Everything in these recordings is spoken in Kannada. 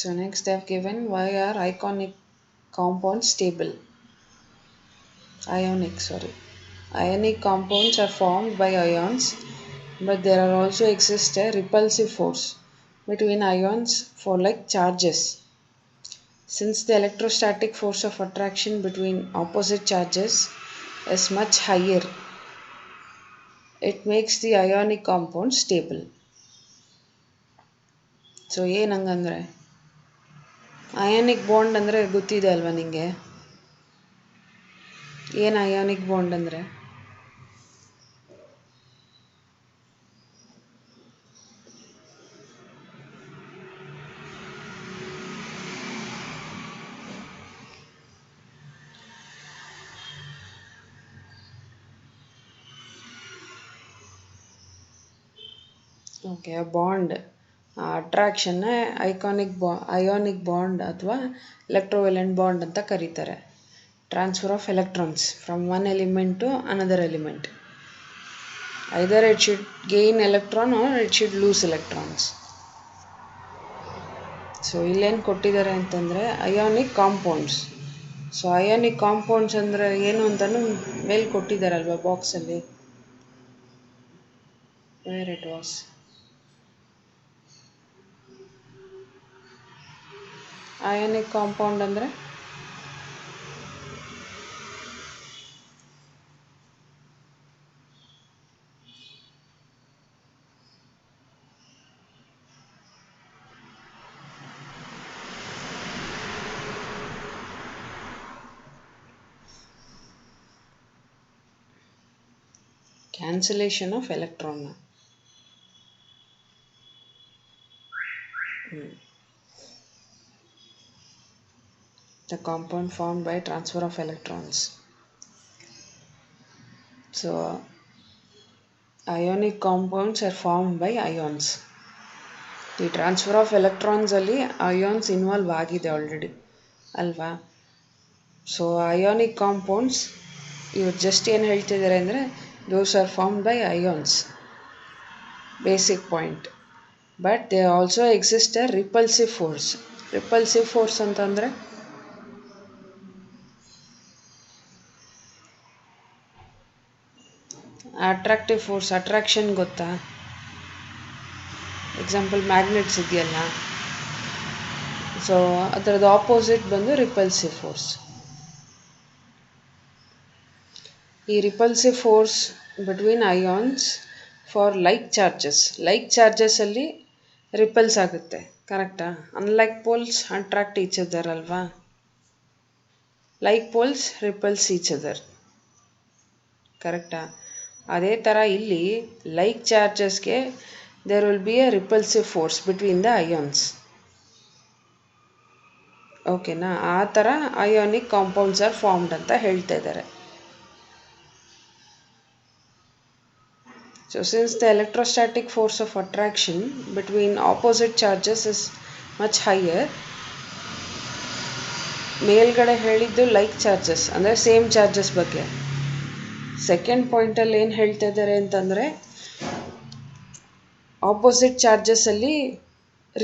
So next they have given why are compounds stable. Ionic compounds are formed by ions, but there are also exists a repulsive force between ions for like charges. Since the electrostatic force of attraction between opposite charges is much higher, it makes the ionic compound stable. So ಏನಂಗಂದ್ರೆ ಅಯಾನಿಕ್ ಬಾಂಡ್ ಅಂದರೆ ಗೊತ್ತಿದೆ ಅಲ್ವಾ ನಿಮಗೆ? ಏನು ಅಯಾನಿಕ್ ಬಾಂಡ್ ಅಂದರೆ? ಓಕೆ, ಬಾಂಡ್ ಅಟ್ರಾಕ್ಷನ್ನ ಅಯಾನಿಕ್ ಬಾಂಡ್ ಅಥವಾ ಎಲೆಕ್ಟ್ರೋವೆಲೆಂಟ್ ಬಾಂಡ್ ಅಂತ ಕರೀತಾರೆ. Transfer of electrons from one element to another element. Either it should gain electron or it should lose electrons. So ಇಲ್ಲೇನು ಕೊಟ್ಟಿದ್ದಾರೆ ಅಂತಂದರೆ ionic compounds. So ionic compounds ಅಂದರೆ ಏನು ಅಂತಲೂ ಮೇಲೆ ಕೊಟ್ಟಿದ್ದಾರಲ್ವ ಬಾಕ್ಸಲ್ಲಿ. Where it was ionic compound ಅಂದರೆ cancellation of electron. The compound formed by transfer of electrons. So ionic compounds are formed by ions. The transfer of electrons ಅಲ್ಲಿ ions involve ಆಗಿದೆ already ಅಲ್ವಾ? ಸೊ ionic compounds ಇವ್ರು ಜಸ್ಟ್ ಏನು ಹೇಳ್ತಿದ್ದಾರೆ ಅಂದರೆ those are formed by ions. Basic point. But they also exist a repulsive force. Repulsive force ಅಂತಂದರೆ ಅಟ್ರಾಕ್ಟಿವ್ ಫೋರ್ಸ್. ಅಟ್ರಾಕ್ಷನ್ ಗೊತ್ತಾ? ಎಕ್ಸಾಂಪಲ್ ಮ್ಯಾಗ್ನೆಟ್ಸ್ ಇದೆಯಲ್ಲ, ಸೊ ಅದರದ್ದು ಆಪೋಸಿಟ್ ಬಂದು ರಿಪಲ್ಸಿವ್ ಫೋರ್ಸ್. ಈ repulsive force between ions for like ಚಾರ್ಜಸ್ಸಲ್ಲಿ ರಿಪಲ್ಸ್ ಆಗುತ್ತೆ, ಕರೆಕ್ಟಾ? Unlike poles attract each other ಅಲ್ವಾ? Like poles repulse each other, ಕರೆಕ್ಟಾ? ಅದೇ ಥರ ಇಲ್ಲಿ ಲೈಕ್ ಚಾರ್ಜಸ್ಗೆ there will be a repulsive force between the ions. ಓಕೆನಾ? ಆ ಥರ ಅಯಾನಿಕ್ ಕಾಂಪೌಂಡ್ಸ್ ಆರ್ ಫಾರ್ಮ್ಡ್ ಅಂತ ಹೇಳ್ತಾ ಇದ್ದಾರೆ. So since the electrostatic force of attraction between opposite charges is much higher. ಮೇಲ್ಗಡೆ ಹೇಳಿದ್ದು ಲೈಕ್ ಚಾರ್ಜಸ್ ಅಂದರೆ ಸೇಮ್ ಚಾರ್ಜಸ್ ಬಗ್ಗೆ. ಸೆಕೆಂಡ್ ಪಾಯಿಂಟಲ್ಲಿ ಏನು ಹೇಳ್ತಾ ಇದ್ದಾರೆ ಅಂತಂದರೆ ಆಪೋಸಿಟ್ ಚಾರ್ಜಸ್ಸಲ್ಲಿ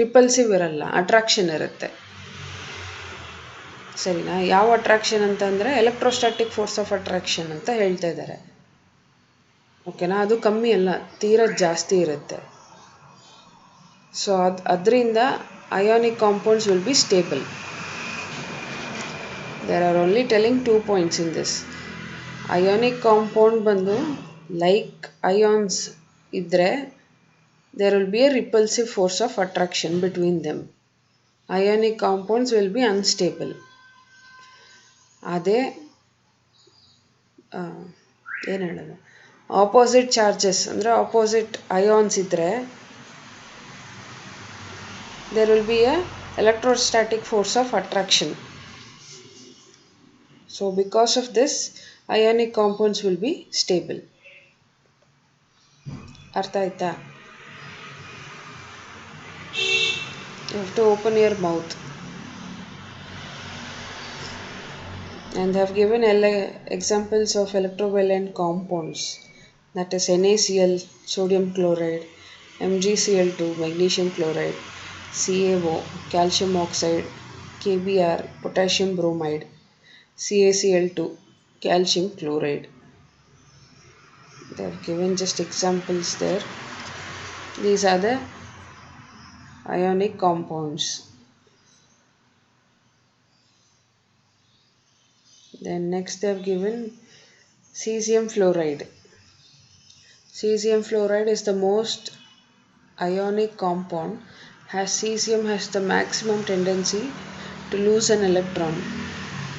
ರಿಪಲ್ಸಿವ್ ಇರಲ್ಲ, ಅಟ್ರಾಕ್ಷನ್ ಇರುತ್ತೆ. ಸರಿನಾ? ಯಾವ ಅಟ್ರಾಕ್ಷನ್ ಅಂತಂದರೆ ಎಲೆಕ್ಟ್ರೋಸ್ಟ್ಯಾಟಿಕ್ ಫೋರ್ಸ್ ಆಫ್ ಅಟ್ರಾಕ್ಷನ್ ಅಂತ ಹೇಳ್ತಾ ಇದ್ದಾರೆ. ಓಕೆನಾ? ಅದು ಕಮ್ಮಿ ಅಲ್ಲ, ತೀರಾ ಜಾಸ್ತಿ ಇರುತ್ತೆ. ಸೊ ಅದರಿಂದ ionic compounds will be stable. There are only telling 2 points in this. Ionic compound ಬಂದು ಲೈಕ್ ಅಯಾನ್ಸ್ ಇದ್ದರೆ there will be a repulsive force of attraction between them. Ionic compounds will be unstable. ಅದೇ ಏನು ಹೇಳೋದು, ಆಪೋಸಿಟ್ ಚಾರ್ಜಸ್ ಅಂದರೆ ಆಪೋಸಿಟ್ ಅಯಾನ್ಸ್ ಇದ್ದರೆ there will be a electrostatic force of attraction. So because of this ionic compounds will be stable. ಅರ್ಥ ಆಯ್ತಾ? You have to open your mouth. And they have given examples of electrovalent compounds, that is NaCl, sodium chloride, MgCl2, magnesium chloride, CaO, calcium oxide, KBr, potassium bromide, CaCl2, calcium chloride. They have given just examples there. These are the ionic compounds. Then next they have given cesium fluoride. Cesium fluoride is the most ionic compound. Cesium has the maximum tendency to lose an electron,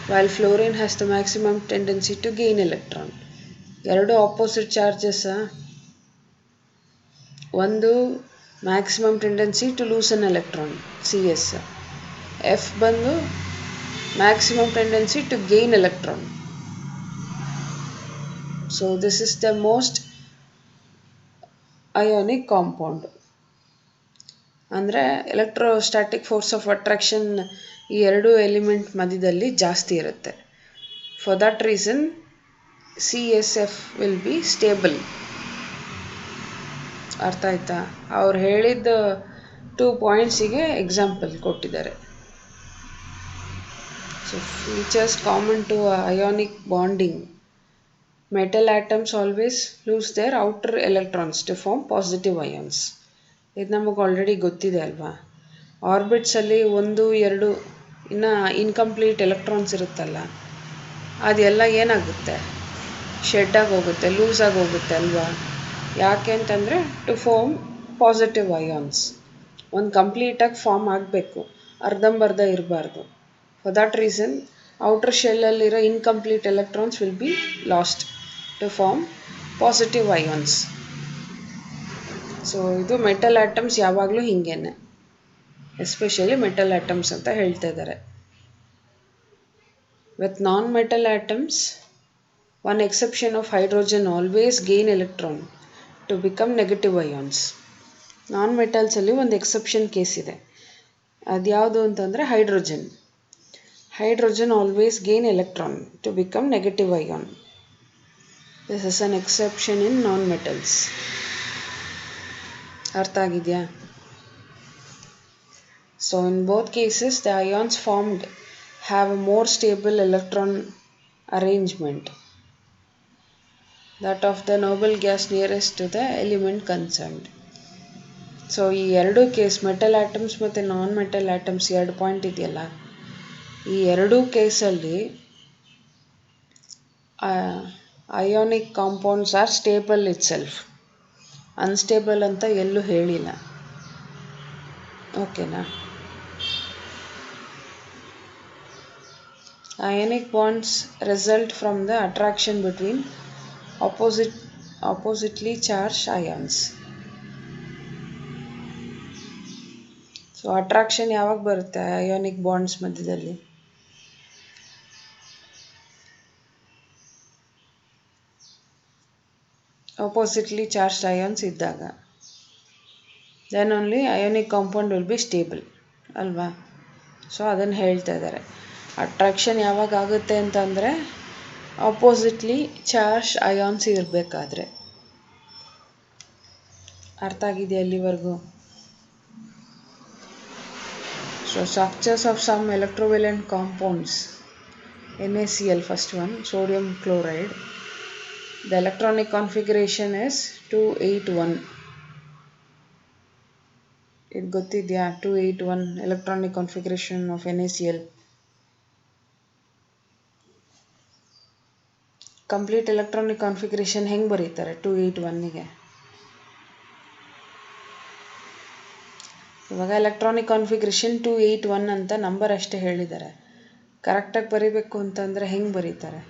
while fluorine has the maximum tendency to gain electron. ಎರಡು ಆಪೋಸಿಟ್ ಚಾರ್ಜಸ್. ಒಂದು maximum tendency to lose an electron CS, F ಬಂದು maximum tendency to gain electron. So this is the most ionic compound. ಅಂದರೆ ಎಲೆಕ್ಟ್ರೋಸ್ಟ್ಯಾಟಿಕ್ ಫೋರ್ಸ್ ಆಫ್ ಅಟ್ರಾಕ್ಷನ್ ಈ ಎರಡು ಎಲಿಮೆಂಟ್ ಮಧ್ಯದಲ್ಲಿ ಜಾಸ್ತಿ ಇರುತ್ತೆ. For that reason CSF will be stable. ಅರ್ಥ ಆಯ್ತಾ? ಅವ್ರು ಹೇಳಿದ 2 ಪಾಯಿಂಟ್ಸಿಗೆ ಎಕ್ಸಾಂಪಲ್ ಕೊಟ್ಟಿದ್ದಾರೆ. So features common to ionic bonding. Metal atoms always lose their outer electrons to form positive ions. ಇದು ನಮಗೆ ಆಲ್ರೆಡಿ ಗೊತ್ತಿದೆ ಅಲ್ವಾ. ಆರ್ಬಿಟ್ಸಲ್ಲಿ 1, 2 ಇನ್ನು ಇನ್ಕಂಪ್ಲೀಟ್ ಎಲೆಕ್ಟ್ರಾನ್ಸ್ ಇರುತ್ತಲ್ಲ, ಅದೆಲ್ಲ ಏನಾಗುತ್ತೆ, ಶೆಡ್ಡಾಗಿ ಹೋಗುತ್ತೆ, ಲೂಸಾಗಿ ಹೋಗುತ್ತೆ ಅಲ್ವಾ. ಯಾಕೆ ಅಂತಂದರೆ ಟು ಫಾರ್ಮ್ ಪಾಸಿಟಿವ್ ಅಯಾನ್ಸ್. ಒಂದು ಕಂಪ್ಲೀಟಾಗಿ ಫಾರ್ಮ್ ಆಗಬೇಕು, ಅರ್ಧಂಬರ್ಧ ಇರಬಾರ್ದು. ಫಾರ್ ದಟ್ ರೀಸನ್ ಔಟರ್ ಶೆಲ್ಲಲ್ಲಿರೋ incomplete electrons will be lost to form positive ions. So ಇದು ಮೆಟಲ್ ಆಟಮ್ಸ್ ಯಾವಾಗಲೂ ಹಿಂಗೇನೆ, ಎಸ್ಪೆಷಲಿ ಮೆಟಲ್ ಆಟಮ್ಸ್ ಅಂತ ಹೇಳ್ತಾ ಇದ್ದಾರೆ. With non metal atoms, one exception of hydrogen always gain electron to become negative ions. Non ಮೆಟಲ್ಸಲ್ಲಿ ಒಂದು ಎಕ್ಸೆಪ್ಷನ್ ಕೇಸ್ ಇದೆ. ಅದು ಯಾವುದು ಅಂತಂದರೆ hydrogen. Hydrogen always gain electron to become negative ion. This is an exception in non metals. ಅರ್ಥ ಆಗಿದೆಯಾ? So in both cases the ions formed have a more stable electron arrangement, that of the noble gas nearest to the element concerned. So ಈ ಎರಡು ಕೇಸ್, ಮೆಟಲ್ ಆಟಮ್ಸ್ ಮತ್ತು ನಾನ್ ಮೆಟಲ್ ಆಟಮ್ಸ್ 2 ಪಾಯಿಂಟ್ ಇದೆಯಲ್ಲ, ಈ ಎರಡೂ ಕೇಸಲ್ಲಿ ionic compounds R stable it self. Unstable ಅಂತ ಎಲ್ಲೂ ಹೇಳಿಲ್ಲ. ಓಕೆನಾ? Ionic bonds result from the attraction between oppositely charged ions. So attraction ಯಾವಾಗ ಬರುತ್ತೆ ಅಯಾನಿಕ್ ಬಾಂಡ್ಸ್ ಮಧ್ಯದಲ್ಲಿ? oppositely charged ions ಇದ್ದಾಗ. Then only ionic compound will be stable ಅಲ್ವಾ. ಸೊ ಅದನ್ನು ಹೇಳ್ತಾ ಇದ್ದಾರೆ. ಅಟ್ರಾಕ್ಷನ್ ಯಾವಾಗ ಆಗುತ್ತೆ ಅಂತಂದರೆ ಆಪೋಸಿಟ್ಲಿ ಚಾರ್ಜ್ ಅಯಾನ್ಸ್ ಇರಬೇಕಾದ್ರೆ. ಅರ್ಥ ಆಗಿದೆಯಾ ಅಲ್ಲಿವರೆಗೂ? So structures of some electrovalent compounds. NaCl, first one, sodium chloride. The electronic configuration is 281. ಇದು ಗೊತ್ತಿದೆಯಾ? 281 electronic configuration of NaCl. Complete electronic configuration ಹೆಂಗೆ ಬರೀತಾರೆ 281ಗೆ? ಇವಾಗ ಎಲೆಕ್ಟ್ರಾನಿಕ್ ಕಾನ್ಫಿಗರೇಷನ್ 281 ಅಂತ ನಂಬರ್ ಅಷ್ಟೇ ಹೇಳಿದ್ದಾರೆ. ಕರೆಕ್ಟಾಗಿ ಬರೀಬೇಕು ಅಂತಂದರೆ ಹೆಂಗೆ ಬರೀತಾರೆ?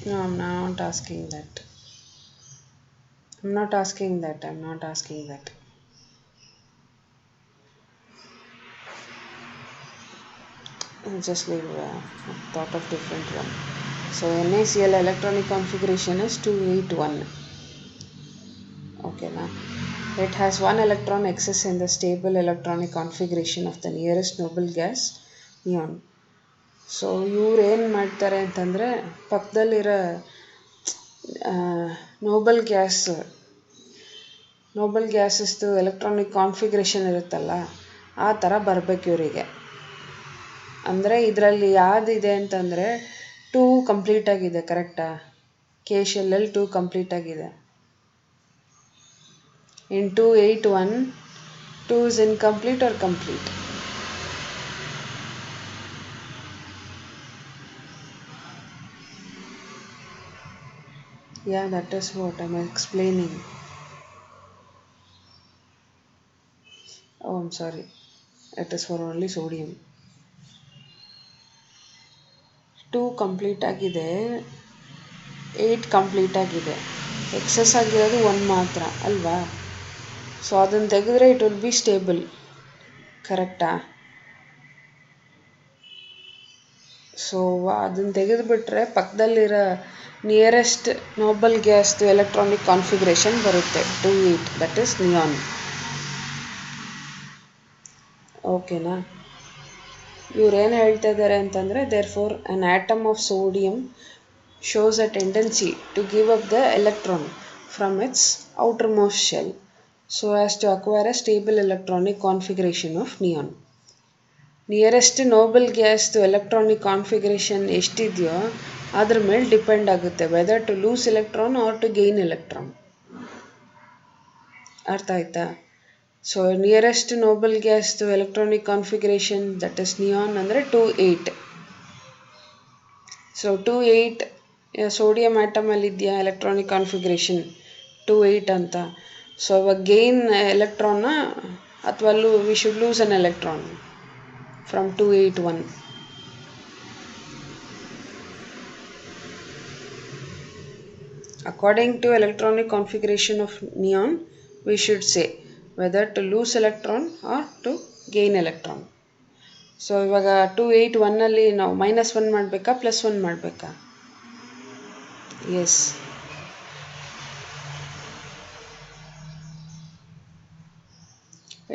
No, I'm not asking that. I'm not asking that. I'll just leave thought of different one. So NaCl electronic configuration is 281. Okay, now it has one electron excess in the stable electronic configuration of the nearest noble gas, neon. So ಇವ್ರು ಏನು ಮಾಡ್ತಾರೆ ಅಂತಂದರೆ ಪಕ್ಕದಲ್ಲಿರೋ ನೋಬಲ್ ಗ್ಯಾಸಸ್ದು ಎಲೆಕ್ಟ್ರಾನಿಕ್ ಕಾನ್ಫಿಗ್ರೇಷನ್ ಇರುತ್ತಲ್ಲ ಆ ಥರ ಬರಬೇಕು ಇವರಿಗೆ. ಅಂದರೆ ಇದರಲ್ಲಿ ಯಾವುದಿದೆ ಅಂತಂದರೆ 2 ಕಂಪ್ಲೀಟ್ ಆಗಿದೆ, ಕರೆಕ್ಟಾ? ಕೆ ಶೆಲ್ಲಲ್ಲಿ 2 ಕಂಪ್ಲೀಟ್ ಆಗಿದೆ. ಇನ್ 281 2 is incomplete or complete? Yeah, that is what I'm explaining. Oh, I'm sorry. It is for only sodium. 2 complete ಆಗಿದೆ, 8 ಕಂಪ್ಲೀಟ್ ಆಗಿದೆ. ಎಕ್ಸಸ್ ಆಗಿರೋದು 1 ಮಾತ್ರ ಅಲ್ವಾ? ಸೊ ಅದನ್ನು ತೆಗೆದ್ರೆ ಇಟ್ ವಿಲ್ ಬಿ ಸ್ಟೇಬಲ್, ಕರೆಕ್ಟಾ? ಸೊ ಅದನ್ನು ತೆಗೆದುಬಿಟ್ರೆ ಪಕ್ಕದಲ್ಲಿರೋ ನಿಯರೆಸ್ಟ್ ನೋಬಲ್ ಗ್ಯಾಸ್ದು ಎಲೆಕ್ಟ್ರಾನಿಕ್ ಕಾನ್ಫಿಗ್ರೇಷನ್ ಬರುತ್ತೆ 28, ದಟ್ ಈಸ್ ನಿಯಾನ್. ಓಕೆನಾ? ಇವ್ರೇನು ಹೇಳ್ತಾ ಇದ್ದಾರೆ ಅಂತಂದರೆ therefore an atom of sodium shows a tendency to give up the electron from its outermost shell so as to acquire a stable electronic configuration of neon. Nearest noble ಗ್ಯಾಸ್ದು ಎಲೆಕ್ಟ್ರಾನಿಕ್ ಕಾನ್ಫಿಗರೇಷನ್ ಎಷ್ಟಿದೆಯೋ ಅದ್ರ ಮೇಲೆ ಡಿಪೆಂಡ್ ಆಗುತ್ತೆ whether to lose electron or to gain electron. ಅರ್ಥ ಆಯ್ತಾ? ಸೊ ನಿಯರೆಸ್ಟ್ ನೋಬಲ್ ಗ್ಯಾಸ್ದು electronic configuration that is neon ಅಂದರೆ 28. ಸೊ 28 ಸೋಡಿಯಂ ಆಟಮಲ್ಲಿ ಇದೆಯಾ ಎಲೆಕ್ಟ್ರಾನಿಕ್ ಕಾನ್ಫಿಗರೇಷನ್ 28 ಅಂತ. ಸೊ ಇವಾಗ ಗೇನ್ ಎಲೆಕ್ಟ್ರಾನ್ನ ಅಥವಾ we should lose an electron from 281. According to electronic configuration of neon, we should say whether to lose electron or to gain electron. So ಇವಾಗ 281 ಅಲ್ಲಿ ನಾವು -1 ಮಾಡಬೇಕಾ +1 ಮಾಡಬೇಕಾ? Yes,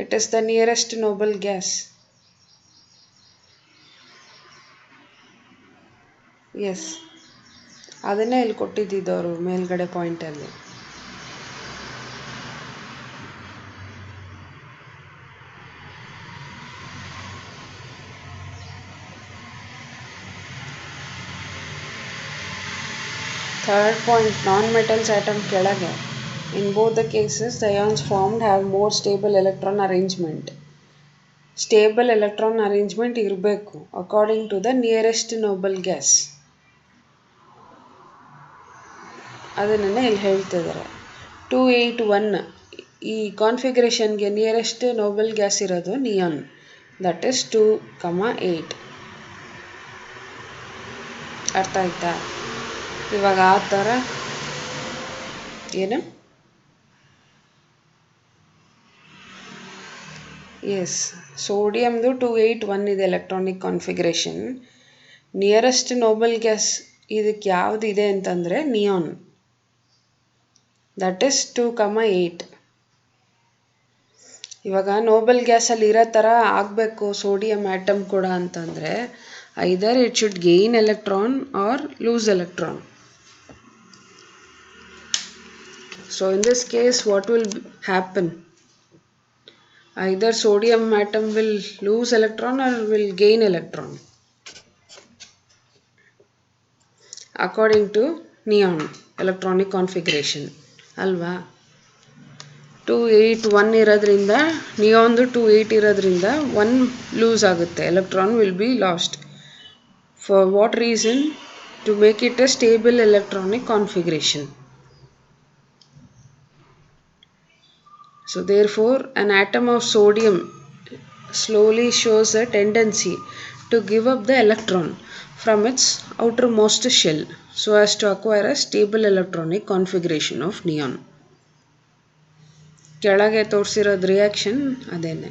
it is the nearest noble gas. Yes, ಅದನ್ನೇ ಇಲ್ಲಿ ಕೊಟ್ಟಿದ್ದಿದ್ದವರು ಮೇಲ್ಗಡೆ ಪಾಯಿಂಟಲ್ಲಿ. Third point, non metals atom ಕೆಳಗೆ. In both the cases the ions formed have more stable electron arrangement. Stable electron arrangement ಇರಬೇಕು according to the nearest noble gas. ಅದನ್ನೇ ಇಲ್ಲಿ ಹೇಳ್ತಿದ್ದಾರೆ. 281 ಈ ಕಾನ್ಫಿಗರೇಷನ್ಗೆ ನಿಯರೆಸ್ಟ್ ನೋಬಲ್ ಗ್ಯಾಸ್ ಇರೋದು ನಿಯಾನ್, ದಟ್ ಇಸ್ 2,8. ಅರ್ಥ ಆಯ್ತಾ? ಇವಾಗ ಆ ಥರ ಏನು? ಎಸ್, ಸೋಡಿಯಮ್ದು 281 ಇದೆ electronic configuration. Nearest noble gas ಇದಕ್ಕೆ ಯಾವುದಿದೆ ಅಂತಂದರೆ ನಿಯಾನ್, ದಟ್ ಈಸ್ 2,8. ಇವಾಗ ನೋಬಲ್ ಗ್ಯಾಸಲ್ಲಿ ಇರೋ ಥರ ಆಗಬೇಕು ಸೋಡಿಯಂ ಆಟಮ್ ಕೂಡ ಅಂತಂದರೆ either it should gain electron or lose electron. So in this case what will happen? Either sodium atom will lose electron or will gain electron according to neon electronic configuration ಅಲ್ವಾ? 281 ಇರೋದ್ರಿಂದ ನಿಯಾನ್ದು 28 ಇರೋದ್ರಿಂದ 1 ಲೂಸ್ ಆಗುತ್ತೆ, electron will be lost. For what reason? To make it a stable electronic configuration. So therefore an atom of sodium slowly shows a tendency to give up the electron from its outermost shell so as to acquire a stable electronic configuration of neon. ಕೆಳಗೆ ತೋರಿಸಿರೋದು ರಿಯಾಕ್ಷನ್ ಅದೇನೆ.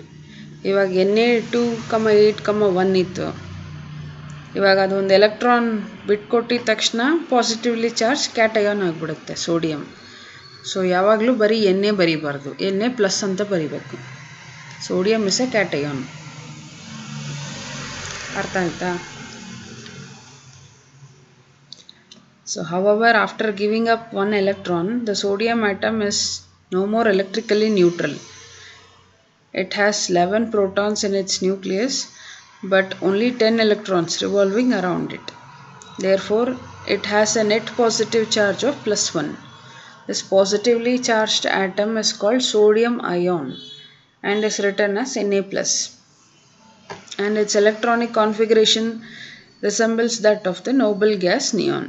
ಇವಾಗ Na 2,8,1 ಇತ್ತು, ಇವಾಗ ಅದೊಂದು ಎಲೆಕ್ಟ್ರಾನ್ ಬಿಟ್ಕೊಟ್ಟಿದ ತಕ್ಷಣ ಪಾಸಿಟಿವ್ಲಿ ಚಾರ್ಜ್ ಕ್ಯಾಟಯಾನ್ ಆಗಿಬಿಡುತ್ತೆ ಸೋಡಿಯಂ. ಸೊ ಯಾವಾಗಲೂ ಬರೀ ಎಣ್ಣೆ ಬರೀಬಾರ್ದು, ಎಣ್ಣೆ ಪ್ಲಸ್ ಅಂತ ಬರಿಬೇಕು. Sodium is A cation. ಅರ್ಥ ಆಯ್ತಾ? So however, after giving up one electron, the sodium atom is no more electrically neutral. It has 11 protons in its nucleus, but only 10 electrons revolving around it. Therefore, it has a net positive charge of +1. This positively charged atom is called sodium ion and is written as Na+. And its electronic configuration resembles that of the noble gas neon.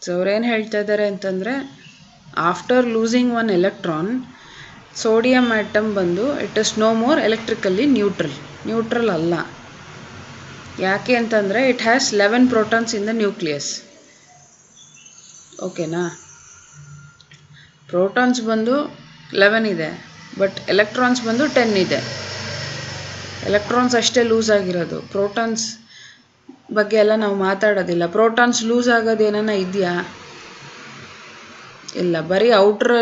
So ಅವ್ರೇನು ಹೇಳ್ತಾ ಇದ್ದಾರೆ ಅಂತಂದರೆ, after losing one electron, sodium atom ಬಂದು it is no more electrically neutral ಅಲ್ಲ. ಯಾಕೆ ಅಂತಂದರೆ it has 11 protons in the nucleus. ಓಕೆನಾ? ಪ್ರೋಟಾನ್ಸ್ ಬಂದು 11 ಇದೆ, ಬಟ್ ಎಲೆಕ್ಟ್ರಾನ್ಸ್ ಬಂದು 10 ಇದೆ. ಎಲೆಕ್ಟ್ರಾನ್ಸ್ ಅಷ್ಟೇ ಲೂಸ್ ಆಗಿರೋದು, ಪ್ರೋಟಾನ್ಸ್ ಬಗ್ಗೆ ಎಲ್ಲ ನಾವು ಮಾತಾಡೋದಿಲ್ಲ. ಪ್ರೋಟಾನ್ಸ್ ಲೂಸ್ ಆಗೋದು ಏನಾನ ಇದೆಯಾ? ಇಲ್ಲ, ಬರೀ ಔಟ್ರ್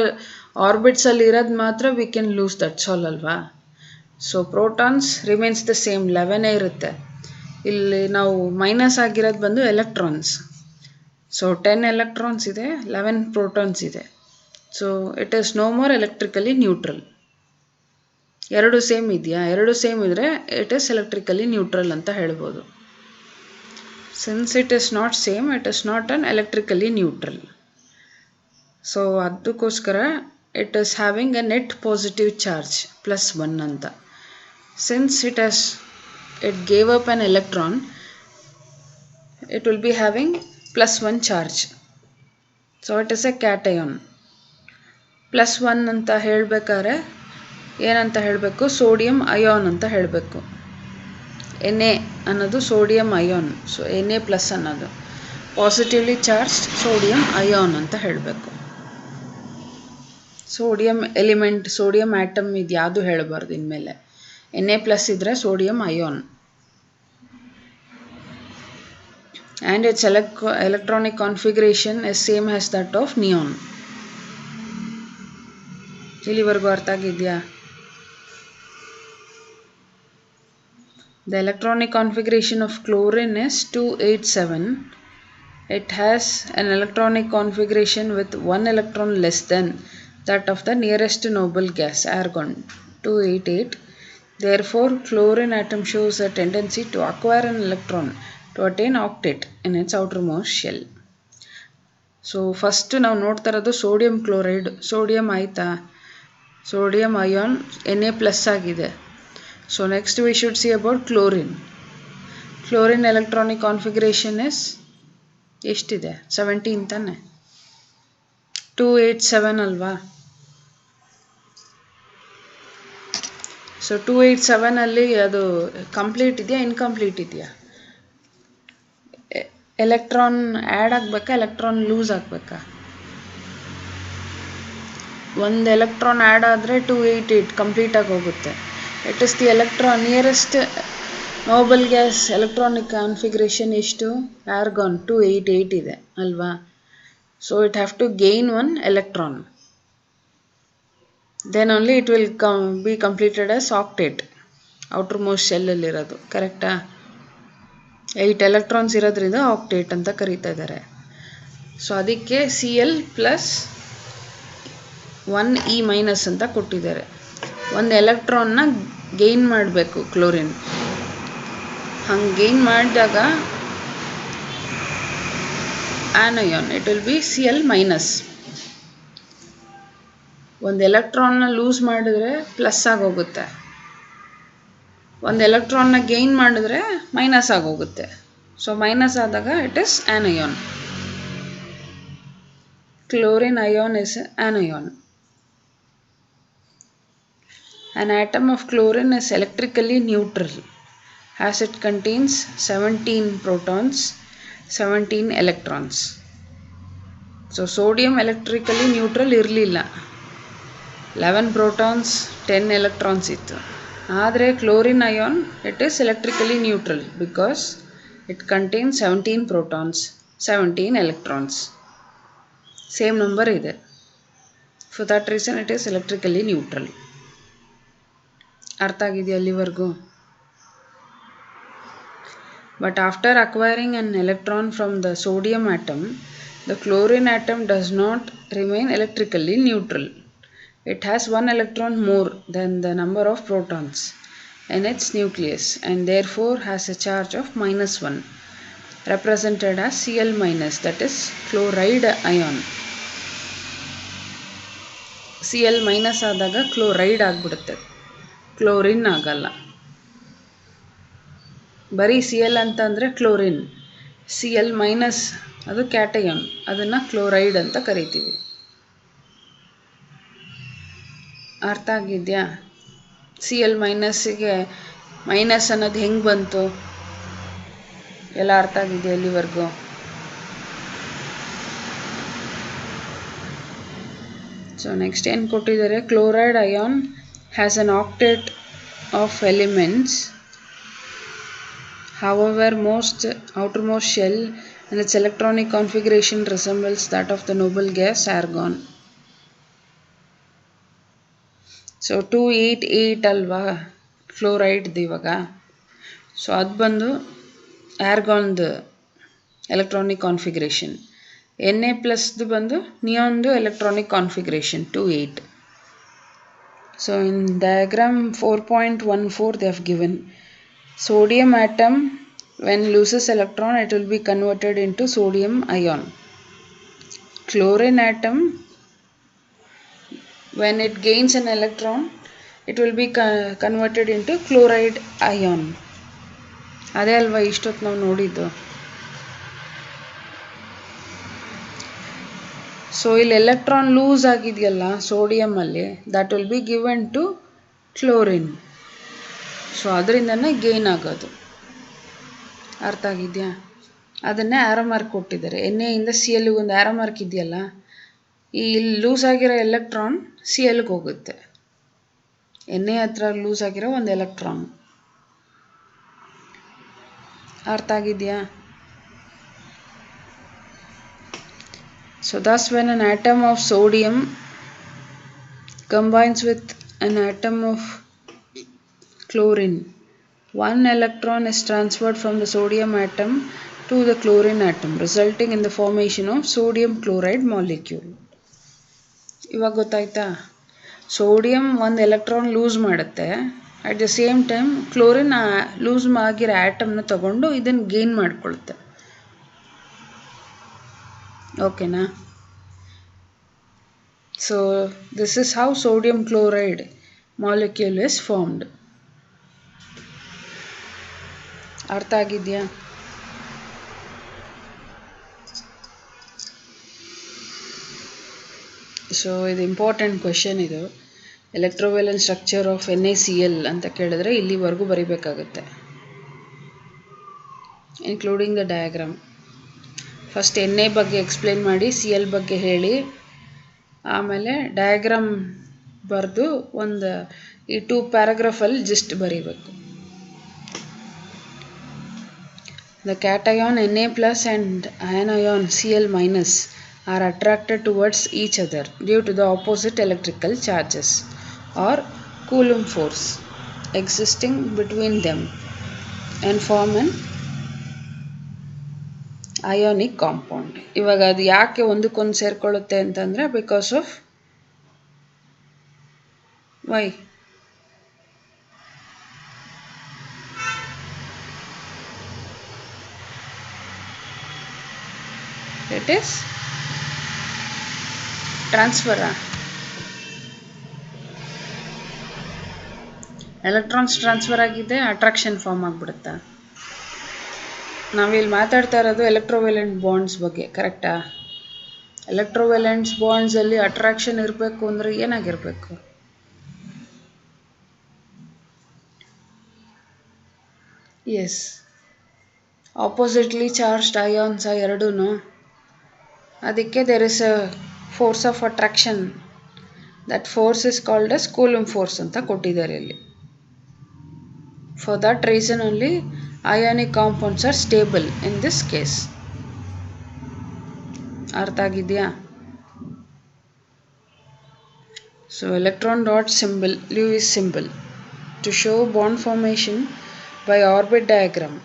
ಆರ್ಬಿಟ್ಸಲ್ಲಿ ಇರೋದು ಮಾತ್ರ we can lose, that's all ಅಲ್ವಾ. So protons remains the same, 11 ಇರುತ್ತೆ. ಇಲ್ಲಿ ನಾವು ಮೈನಸ್ ಆಗಿರೋದು ಬಂದು ಎಲೆಕ್ಟ್ರಾನ್ಸ್. ಸೊ 10 ಎಲೆಕ್ಟ್ರಾನ್ಸ್ ಇದೆ, 11 ಪ್ರೋಟಾನ್ಸ್ ಇದೆ. So it is no more electrically neutral. ಎರಡು ಸೇಮ್ ಇದೆಯಾ? ಎರಡು ಸೇಮ್ ಇದ್ದರೆ ಇಟ್ ಈಸ್ ಎಲೆಕ್ಟ್ರಿಕಲಿ ನ್ಯೂಟ್ರಲ್ ಅಂತ ಹೇಳ್ಬೋದು. Since it is not same, it is not an electrically neutral. So ಅದಕ್ಕೋಸ್ಕರ it is having a net positive charge +1 ಅಂತ. Since it gave up an electron, it will be having +1 charge. So it is a cation. +1 ಅಂತ ಹೇಳಬೇಕಾದ್ರೆ ಏನಂತ ಹೇಳಬೇಕು? ಸೋಡಿಯಂ ಅಯಾನ್ ಅಂತ ಹೇಳಬೇಕು. Na ಅನ್ನೋದು ಸೋಡಿಯಂ ಅಯಾನ್. ಸೊ Na+ ಅನ್ನೋದು ಪಾಸಿಟಿವ್ಲಿ ಚಾರ್ಜ್ಡ್ ಸೋಡಿಯಂ ಅಯಾನ್ ಅಂತ ಹೇಳಬೇಕು. ಸೋಡಿಯಂ ಎಲಿಮೆಂಟ್, ಸೋಡಿಯಂ ಆಟಮ್ ಇದು ಯಾವುದು ಹೇಳಬಾರ್ದು ಇನ್ಮೇಲೆ. Na+ ಇದ್ದರೆ sodium ion. And it's electronic configuration is same as that of neon. ಇಲ್ಲಿವರೆಗೂ ಅರ್ಥ ಆಗಿದೆಯಾ? The electronic configuration of chlorine is 287. It has an electronic configuration with 1 electron less than that of the nearest noble gas, argon, 288. Therefore, chlorine atom shows a tendency to acquire an electron to attain octet in its outermost shell. So first ನಾವು ನೋಡ್ತಾ ಇರೋದು ಸೋಡಿಯಂ ಕ್ಲೋರೈಡ್. ಸೋಡಿಯಂ ಆಯಿತಾ? ಸೋಡಿಯಂ ಅಯಾನ್ Na+ ಆಗಿದೆ. So next we should see about chlorine. Chlorine electronic configuration is ಎಷ್ಟಿದೆ? 17 ತಾನೆ? 287 ಅಲ್ವಾ? ಸೊ 287 ಅಲ್ಲಿ ಅದು ಕಂಪ್ಲೀಟ್ ಇದೆಯಾ, ಇನ್ಕಂಪ್ಲೀಟ್ ಇದೆಯಾ? ಎಲೆಕ್ಟ್ರಾನ್ ಆ್ಯಡ್ ಆಗಬೇಕಾ, ಎಲೆಕ್ಟ್ರಾನ್ ಲೂಸ್ ಆಗಬೇಕಾ? ಒಂದು ಎಲೆಕ್ಟ್ರಾನ್ ಆ್ಯಡ್ ಆದರೆ 288 ಕಂಪ್ಲೀಟಾಗಿ ಹೋಗುತ್ತೆ. It is the electron nearest noble gas electronic configuration ಎಷ್ಟು? argon 288 ಇದೆ ಅಲ್ವಾ. So it have to gain one electron, then only it will be completed as octet, outermost shell ಅಲ್ಲಿರೋದು. ಕರೆಕ್ಟಾ? 8 ಎಲೆಕ್ಟ್ರಾನ್ಸ್ ಇರೋದ್ರಿಂದ ಆಕ್ಟೇಟ್ ಅಂತ ಕರೀತಾ ಇದ್ದಾರೆ. ಸೊ ಅದಕ್ಕೆ Cl + 1E- ಅಂತ ಕೊಟ್ಟಿದ್ದಾರೆ. ಒಂದು ಎಲೆಕ್ಟ್ರಾನ್ನ ಗೇನ್ ಮಾಡಬೇಕು ಕ್ಲೋರಿನ್. ಹಂಗೆ ಗೇನ್ ಮಾಡಿದಾಗ anion, it will be Cl-. ಒಂದು ಎಲೆಕ್ಟ್ರಾನ್ನ ಲೂಸ್ ಮಾಡಿದ್ರೆ ಪ್ಲಸ್ ಆಗೋಗುತ್ತೆ, ಒಂದು ಎಲೆಕ್ಟ್ರಾನ್ನ ಗೇನ್ ಮಾಡಿದ್ರೆ ಮೈನಸ್ ಆಗೋಗುತ್ತೆ. ಸೊ ಮೈನಸ್ ಆದಾಗ it is anion. Chlorine ion is anion. An atom of chlorine is electrically neutral as it contains 17 protons, 17 electrons. So sodium electrically neutral ಇರಲಿಲ್ಲ, 11 protons, 10 electrons ಇತ್ತು. ಆದರೆ chlorine ion it is electrically neutral because it contains 17 protons 17 electrons. Same number ಇದೆ. For that reason it is electrically neutral. ಅರ್ಥ ಆಗಿದೆಯಾ ಅಲ್ಲಿವರೆಗೂ? But after acquiring an electron from the sodium atom, the chlorine atom does not remain electrically neutral. It has one electron more than the number of protons in its nucleus and therefore has a charge of -1, represented as Cl-, that is chloride ion. Cl- ಆದಾಗ ಕ್ಲೋರೈಡ್ ಆಗಿಬಿಡುತ್ತೆ, ಕ್ಲೋರಿನ್ ಆಗಲ್ಲ. ಬರೀ Cl ಅಂತಂದರೆ ಕ್ಲೋರಿನ್, Cl- ಅದು ಕ್ಯಾಟಯಾನ್, ಅದನ್ನು ಕ್ಲೋರೈಡ್ ಅಂತ ಕರಿತೀವಿ. ಅರ್ಥ ಆಗಿದೆಯಾ? Cl- ಮೈನಸ್ ಅನ್ನೋದು ಹೆಂಗೆ ಬಂತು ಎಲ್ಲ ಅರ್ಥ ಆಗಿದೆಯಾ ಇಲ್ಲಿವರೆಗೂ? ಸೊ ನೆಕ್ಸ್ಟ್ ಏನು ಕೊಟ್ಟಿದ್ದಾರೆ, chloride ion has an octet of elements. However, outermost shell and its electronic configuration resembles that of the noble gas argon. So 288 ಅಲ್ವಾ ಕ್ಲೋರೈಡ್ದು ಇವಾಗ. ಸೊ ಅದು ಬಂದು ಆರ್ಗಾನ್ದು ಎಲೆಕ್ಟ್ರಾನಿಕ್ ಕಾನ್ಫಿಗರೇಷನ್. Na+ದು ಬಂದು ನಿಯಾನ್ದು electronic configuration 28. So in diagram 4.14 they have given sodium atom when loses electron it will be converted into sodium ion. Chlorine atom when it gains an electron it will be converted into chloride ion. ಅದೇ ಅಲ್ವಾ ಇಷ್ಟೊತ್ತು ನಾವು ನೋಡಿದ್ದು. ಸೊ ಇಲ್ಲಿ ಎಲೆಕ್ಟ್ರಾನ್ ಲೂಸ್ ಆಗಿದೆಯಲ್ಲ ಸೋಡಿಯಮಲ್ಲಿ, that will be given to chlorine. So ಅದರಿಂದನೇ ಗೇನ್ ಆಗೋದು. ಅರ್ಥ ಆಗಿದೆಯಾ? ಅದನ್ನೇ ಆರೋ ಮಾರ್ಕ್ ಕೊಟ್ಟಿದ್ದಾರೆ. ಎಣ್ಣೆಯಿಂದ Cl ಒಂದು ಆರೋ ಮಾರ್ಕ್ ಇದೆಯಲ್ಲ, ಈ ಲೂಸ್ ಆಗಿರೋ ಎಲೆಕ್ಟ್ರಾನ್ Clಗೆ ಹೋಗುತ್ತೆ. ಎಣ್ಣೆ ಹತ್ರ ಲೂಸ್ ಆಗಿರೋ ಒಂದು ಎಲೆಕ್ಟ್ರಾನ್. ಅರ್ಥ ಆಗಿದೆಯಾ? So thus when an atom of sodium combines with an atom of chlorine, one electron is transferred from the sodium atom to the chlorine atom, resulting in the formation of sodium chloride molecule. ಇವಾಗ ಗೊತ್ತಾಯ್ತಾ? ಸೋಡಿಯಂ ಒಂದು ಎಲೆಕ್ಟ್ರಾನ್ ಲೂಸ್ ಮಾಡುತ್ತೆ, at the same time chlorine lose ಆಗಿರೋ ಆಟಮ್ನ ತಗೊಂಡು ಇದನ್ನು ಗೇನ್ ಮಾಡ್ಕೊಳುತ್ತೆ. ಓಕೆನಾ? So this is how sodium chloride molecule is formed. ಅರ್ಥ ಆಗಿದೆಯಾ? ಸೊ ಇದು ಇಂಪಾರ್ಟೆಂಟ್ ಕ್ವೆಶನ್. ಇದು ಎಲೆಕ್ಟ್ರೋವೆಲೆಂಟ್ ಸ್ಟ್ರಕ್ಚರ್ ಆಫ್ NaCl ಅಂತ ಕೇಳಿದ್ರೆ ಇಲ್ಲಿವರೆಗೂ ಬರಿಬೇಕಾಗುತ್ತೆ, including the diagram. First Na ಬಗ್ಗೆ ಎಕ್ಸ್ಪ್ಲೇನ್ ಮಾಡಿ, Cl ಬಗ್ಗೆ ಹೇಳಿ, ಆಮೇಲೆ ಡಯಾಗ್ರಾಮ್ ಬರೆದು ಒಂದು ಈ 2 ಪ್ಯಾರಾಗ್ರಾಫಲ್ಲಿ ಜಸ್ಟ್ ಬರೀಬೇಕು. The cation Na+ and anion Cl- are attracted towards each other due to the opposite electrical charges or Coulomb force existing between them and form an ionic compound. ಇವಾಗ ಅದು ಯಾಕೆ ಒಂದಕ್ಕೊಂದು ಸೇರ್ಕೊಳ್ಳುತ್ತೆ ಅಂತಂದರೆ because of why? It is ಟ್ರಾನ್ಸ್ಫರಾ? ಎಲೆಕ್ಟ್ರಾನ್ಸ್ ಟ್ರಾನ್ಸ್ಫರ್ ಆಗಿದೆ, ಅಟ್ರಾಕ್ಷನ್ ಫಾರ್ಮ್ ಆಗಿಬಿಡುತ್ತಾ? ನಾವಿಲ್ಲಿ ಮಾತಾಡ್ತಾ ಇರೋದು ಎಲೆಕ್ಟ್ರೋವೆಲೆಂಟ್ ಬಾಂಡ್ಸ್ ಬಗ್ಗೆ, ಕರೆಕ್ಟಾ? ಎಲೆಕ್ಟ್ರೋವೆಲೆಂಟ್ಸ್ ಬಾಂಡ್ಸಲ್ಲಿ ಅಟ್ರಾಕ್ಷನ್ ಇರಬೇಕು ಅಂದರೆ ಏನಾಗಿರಬೇಕು? ಎಸ್, ಆಪೋಸಿಟ್ಲಿ ಚಾರ್ಜ್ಡ್ ಅಯಾನ್ಸ್ ಎರಡೂ. ಅದಕ್ಕೆ there is a force of attraction. That force is called as Coulomb force ಅಂತ ಕೊಟ್ಟಿದ್ದಾರೆ ಇಲ್ಲಿ. For that reason only ionic compounds are stable in this case. ಅರ್ಥ ಆಗಿದೆಯಾ? So electron dot symbol, Lewis symbol, to show bond formation by orbit diagram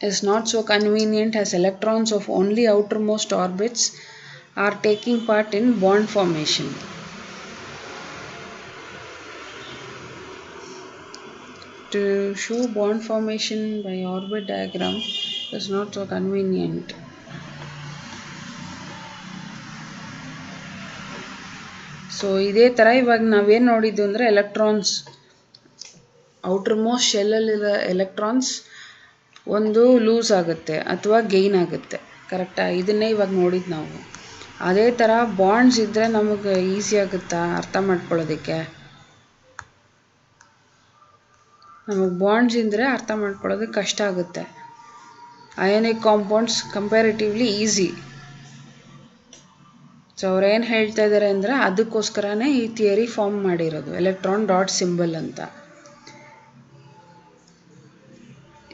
is not so convenient as electrons of only outermost orbits are taking part in bond formation. To show bond formation by orbit diagram is not so convenient. So ಇದೇ ಥರ ಇವಾಗ ನಾವೇನು ನೋಡಿದ್ದು ಅಂದರೆ ಎಲೆಕ್ಟ್ರಾನ್ಸ್ ಔಟರ್ ಮೋಸ್ಟ್ ಶೆಲ್ಲಲ್ಲಿರೋ ಎಲೆಕ್ಟ್ರಾನ್ಸ್ ಒಂದು ಲೂಸ್ ಆಗುತ್ತೆ ಅಥವಾ ಗೈನ್ ಆಗುತ್ತೆ, ಕರೆಕ್ಟಾ? ಇದನ್ನೇ ಇವಾಗ ನೋಡಿದ್ದು ನಾವು. ಅದೇ ಥರ ಬಾಂಡ್ಸ್ ಇದ್ದರೆ ನಮಗೆ ಈಸಿ ಆಗುತ್ತಾ ಅರ್ಥ ಮಾಡ್ಕೊಳ್ಳೋದಕ್ಕೆ? ನಮಗೆ ಬಾಂಡ್ಸ್ ಇದ್ದರೆ ಅರ್ಥ ಮಾಡ್ಕೊಳ್ಳೋದಕ್ಕೆ ಕಷ್ಟ ಆಗುತ್ತೆ. Ionic compounds comparatively easy. So ಅವ್ರೇನು ಹೇಳ್ತಾ ಇದ್ದಾರೆ ಅಂದರೆ ಅದಕ್ಕೋಸ್ಕರನೇ ಈ ಥಿಯರಿ ಫಾರ್ಮ್ ಮಾಡಿರೋದು, ಎಲೆಕ್ಟ್ರಾನ್ ಡಾಟ್ ಸಿಂಬಲ್ ಅಂತ.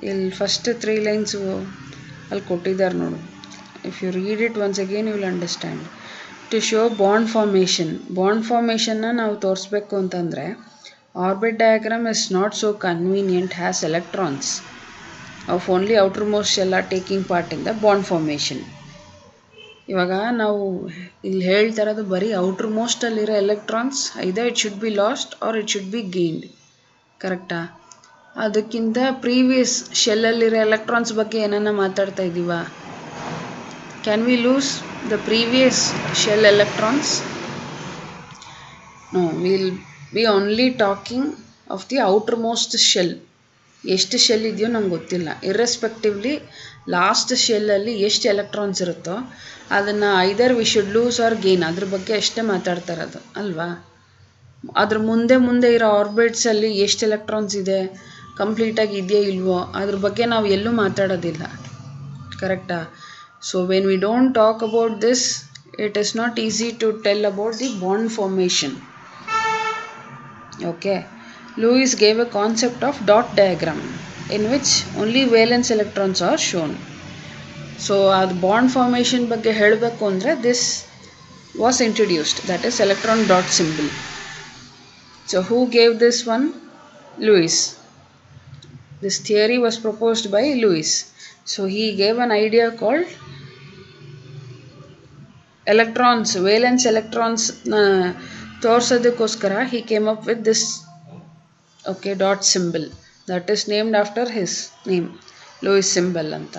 ಇಲ್ಲಿ ಫಸ್ಟ್ 3 ಲೈನ್ಸು ಅಲ್ಲಿ ಕೊಟ್ಟಿದ್ದಾರೆ ನೋಡು. If you read it once again you will understand. To show bond ಫಾರ್ಮೇಷನ್ನ ನಾವು ತೋರಿಸ್ಬೇಕು ಅಂತಂದರೆ orbit diagram is not so convenient has electrons of only outermost shell are taking part in the bond formation. ಇವಾಗ ನಾವು ಇಲ್ಲಿ ಹೇಳ್ತಾ ಇರೋದು ಬರೀ ಔಟರ್ ಮೋಸ್ಟಲ್ಲಿರೋ electrons either it should be lost or it should be gained, ಕರೆಕ್ಟಾ? ಅದಕ್ಕಿಂತ ಪ್ರೀವಿಯಸ್ ಶೆಲ್ಲಲ್ಲಿರೋ ಎಲೆಕ್ಟ್ರಾನ್ಸ್ ಬಗ್ಗೆ ಏನನ್ನ ಮಾತಾಡ್ತಾ ಇದ್ದೀವಾ? Can we lose the previous shell electrons? No, will be only talking of the outermost shell. ಎಷ್ಟು ಶೆಲ್ ಇದೆಯೋ ನಂಗೆ ಗೊತ್ತಿಲ್ಲ. ಇರ್ರೆಸ್ಪೆಕ್ಟಿವ್ಲಿ ಲಾಸ್ಟ್ ಶೆಲ್ಲಲ್ಲಿ ಎಷ್ಟು ಎಲೆಕ್ಟ್ರಾನ್ಸ್ ಇರುತ್ತೋ ಅದನ್ನು either we should lose or gain, ಅದ್ರ ಬಗ್ಗೆ ಅಷ್ಟೇ ಮಾತಾಡ್ತಾ ಇರೋದು ಅಲ್ವಾ? ಅದ್ರ ಮುಂದೆ ಇರೋ ಆರ್ಬಿಟ್ಸಲ್ಲಿ ಎಷ್ಟು ಎಲೆಕ್ಟ್ರಾನ್ಸ್ ಇದೆ, ಕಂಪ್ಲೀಟಾಗಿ ಇದೆಯೋ ಇಲ್ವೋ ಅದ್ರ ಬಗ್ಗೆ ನಾವು ಎಲ್ಲೂ ಮಾತಾಡೋದಿಲ್ಲ, ಕರೆಕ್ಟಾ? So when we don't talk about this it is not easy to tell about the bond formation. Okay, Lewis gave a concept of dot diagram in which only valence electrons are shown. So the bond formation ಬಗ್ಗೆ ಹೇಳಬೇಕು ಅಂದರೆ this was introduced, that is electron dot symbol. So who gave this one? Lewis. This theory was proposed by Lewis. So he gave an idea called electrons, valence electrons ತೋರ್ಸೋದಕ್ಕೋಸ್ಕರ he came up with this dot symbol that is named after his name, Lewis symbol ಅಂತ.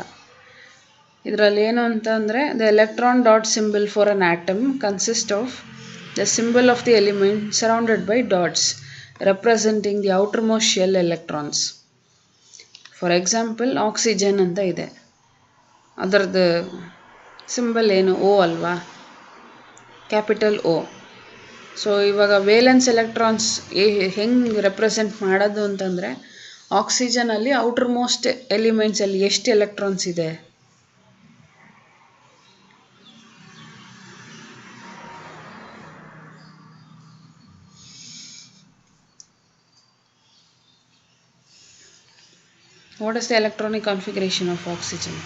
ಇದರಲ್ಲಿ ಏನು ಅಂತ ಅಂದರೆ the electron dot symbol for an atom consists of the symbol of the element surrounded by dots representing the outermost shell electrons. For example, oxygen ಅಂತ ಇದೆ, ಅದರದ್ದು ಸಿಂಬಲ್ ಏನು? O ಅಲ್ವಾ, ಕ್ಯಾಪಿಟಲ್ O. ಸೊ ಇವಾಗ ವೇಲೆನ್ಸ್ ಎಲೆಕ್ಟ್ರಾನ್ಸ್ ಹೆಂಗೆ ರೆಪ್ರೆಸೆಂಟ್ ಮಾಡೋದು ಅಂತಂದರೆ ಆಕ್ಸಿಜನಲ್ಲಿ ಔಟರ್ ಮೋಸ್ಟ್ ಎಲಿಮೆಂಟ್ಸಲ್ಲಿ ಎಷ್ಟು ಎಲೆಕ್ಟ್ರಾನ್ಸ್ ಇದೆ? What is the electronic configuration of oxygen?